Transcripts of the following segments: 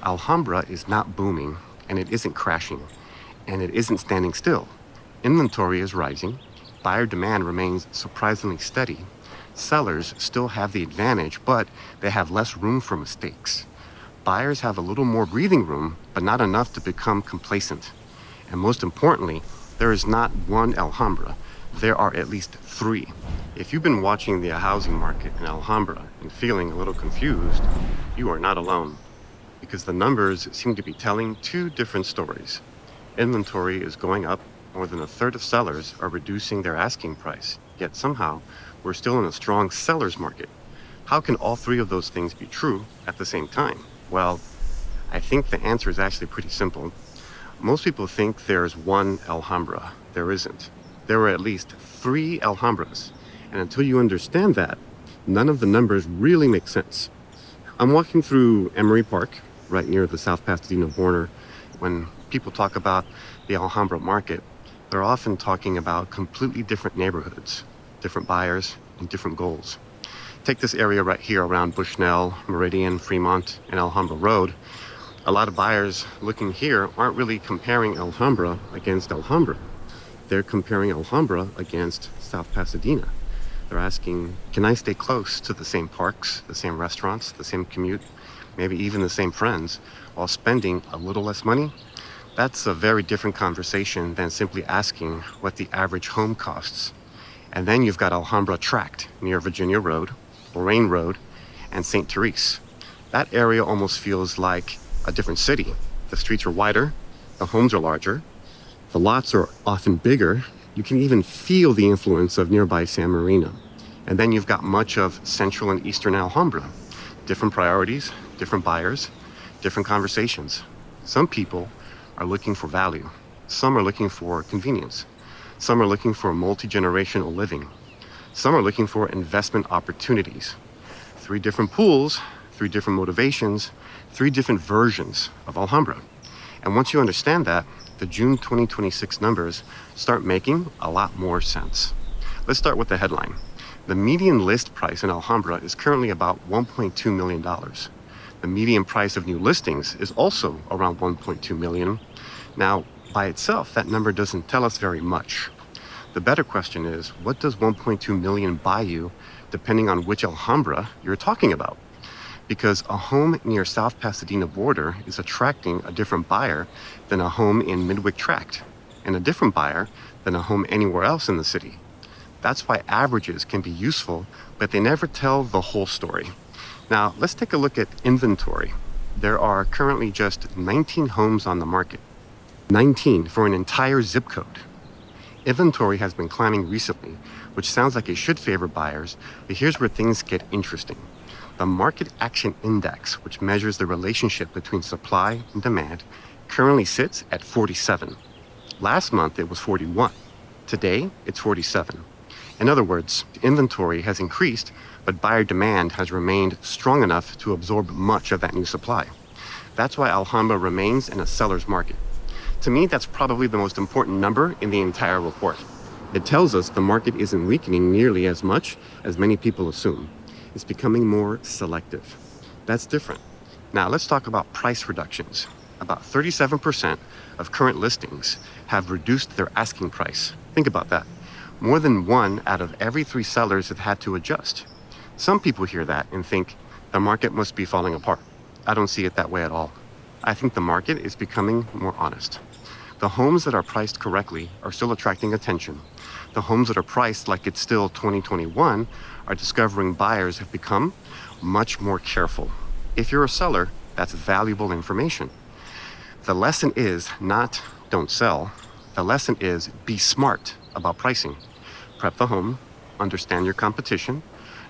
Alhambra is not booming, and it isn't crashing, and it isn't standing still. Inventory is rising, buyer demand remains surprisingly steady, sellers still have the advantage, but they have less room for mistakes. Buyers have a little more breathing room, but not enough to become complacent. And most importantly, there is not one Alhambra, there are at least three. If you've been watching the housing market in Alhambra and feeling a little confused, you are not alone, because the numbers seem to be telling two different stories. Inventory is going up, more than a third of sellers are reducing their asking price, yet somehow we're still in a strong seller's market. How can all three of those things be true at the same time? Well, I think the answer is actually pretty simple. Most people think there's one Alhambra. There isn't. There are at least three Alhambras, and until you understand that, none of the numbers really make sense. I'm walking through Emery Park, right near the South Pasadena border. When people talk about the Alhambra market, they're often talking about completely different neighborhoods, different buyers, and different goals. Take this area right here around Bushnell, Meridian, Fremont, and Alhambra Road. A lot of buyers looking here aren't really comparing Alhambra against Alhambra. They're comparing Alhambra against South Pasadena. They're asking, can I stay close to the same parks, the same restaurants, the same commute, maybe even the same friends, while spending a little less money? That's a very different conversation than simply asking what the average home costs. And then you've got Alhambra Tract near Virginia Road, Lorraine Road, and St. Therese. That area almost feels like a different city. The streets are wider, the homes are larger, the lots are often bigger. You can even feel the influence of nearby San Marino. And then you've got much of central and eastern Alhambra. Different priorities, different buyers, different conversations. Some people are looking for value. Some are looking for convenience. Some are looking for multi-generational living. Some are looking for investment opportunities. Three different pools, three different motivations, three different versions of Alhambra. And once you understand that, the June 2026 numbers start making a lot more sense. Let's start with the headline. The median list price in Alhambra is currently about $1.2 million. The median price of new listings is also around $1.2 million. Now, by itself, that number doesn't tell us very much. The better question is, what does $1.2 million buy you, depending on which Alhambra you're talking about? Because a home near South Pasadena border is attracting a different buyer than a home in Midwick Tract, and a different buyer than a home anywhere else in the city. That's why averages can be useful, but they never tell the whole story. Now, let's take a look at inventory. There are currently just 19 homes on the market. 19 for an entire zip code. Inventory has been climbing recently, which sounds like it should favor buyers, but here's where things get interesting. The Market Action Index, which measures the relationship between supply and demand, currently sits at 47. Last month it was 41. Today it's 47. In other words, inventory has increased, but buyer demand has remained strong enough to absorb much of that new supply. That's why Alhambra remains in a seller's market. To me, that's probably the most important number in the entire report. It tells us the market isn't weakening nearly as much as many people assume. It's becoming more selective. That's different. Now let's talk about price reductions. About 37% of current listings have reduced their asking price. Think about that. More than one out of every three sellers have had to adjust. Some people hear that and think the market must be falling apart. I don't see it that way at all. I think the market is becoming more honest. The homes that are priced correctly are still attracting attention. The homes that are priced like it's still 2021 are discovering buyers have become much more careful. If you're a seller, that's valuable information. The lesson is not don't sell. The lesson is be smart about pricing. Prep the home, understand your competition,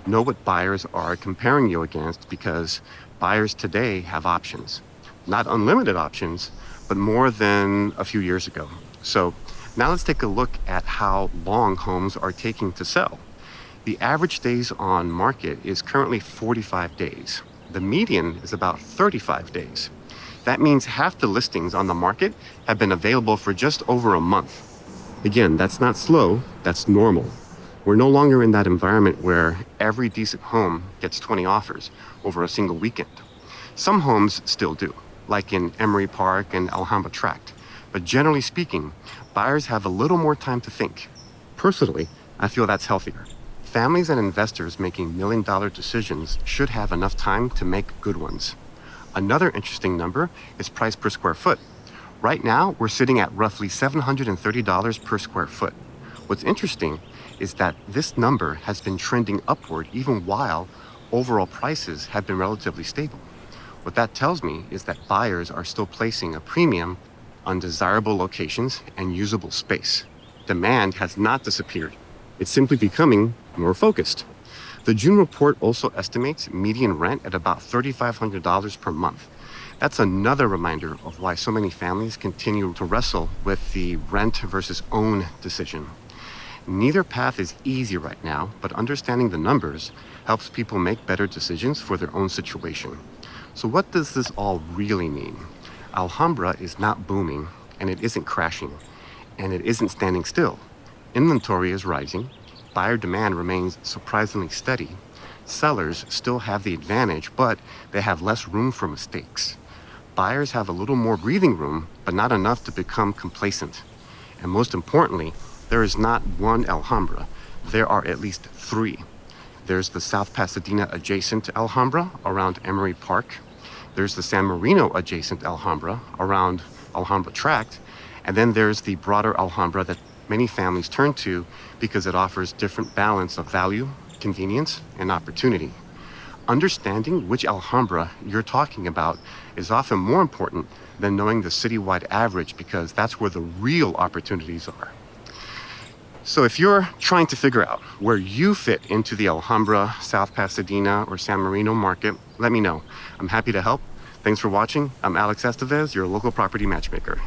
know what buyers are comparing you against, because buyers today have options. Not unlimited options, but more than a few years ago. So now let's take a look at how long homes are taking to sell. The average days on market is currently 45 days. The median is about 35 days. That means half the listings on the market have been available for just over a month. Again, that's not slow, that's normal. We're no longer in that environment where every decent home gets 20 offers over a single weekend. Some homes still do, like in Emery Park and Alhambra Tract. But generally speaking, buyers have a little more time to think. Personally, I feel that's healthier. Families and investors making million-dollar decisions should have enough time to make good ones. Another interesting number is price per square foot. Right now, we're sitting at roughly $730 per square foot. What's interesting is that this number has been trending upward even while overall prices have been relatively stable. What that tells me is that buyers are still placing a premium on desirable locations and usable space. Demand has not disappeared. It's simply becoming more focused. The June report also estimates median rent at about $3,500 per month. That's another reminder of why so many families continue to wrestle with the rent versus own decision. Neither path is easy right now, but understanding the numbers helps people make better decisions for their own situation. So what does this all really mean? Alhambra is not booming, and it isn't crashing, and it isn't standing still. Inventory is rising, buyer demand remains surprisingly steady. Sellers still have the advantage, but they have less room for mistakes. Buyers have a little more breathing room, but not enough to become complacent. And most importantly, there is not one Alhambra. There are at least three. There's the South Pasadena adjacent Alhambra around Emery Park. There's the San Marino adjacent Alhambra around Alhambra Tract. And then there's the broader Alhambra that many families turn to because it offers different balance of value, convenience, and opportunity. Understanding which Alhambra you're talking about is often more important than knowing the citywide average, because that's where the real opportunities are. So if you're trying to figure out where you fit into the Alhambra, South Pasadena, or San Marino market, let me know. I'm happy to help. Thanks for watching. I'm Alex Estevez, your local property matchmaker.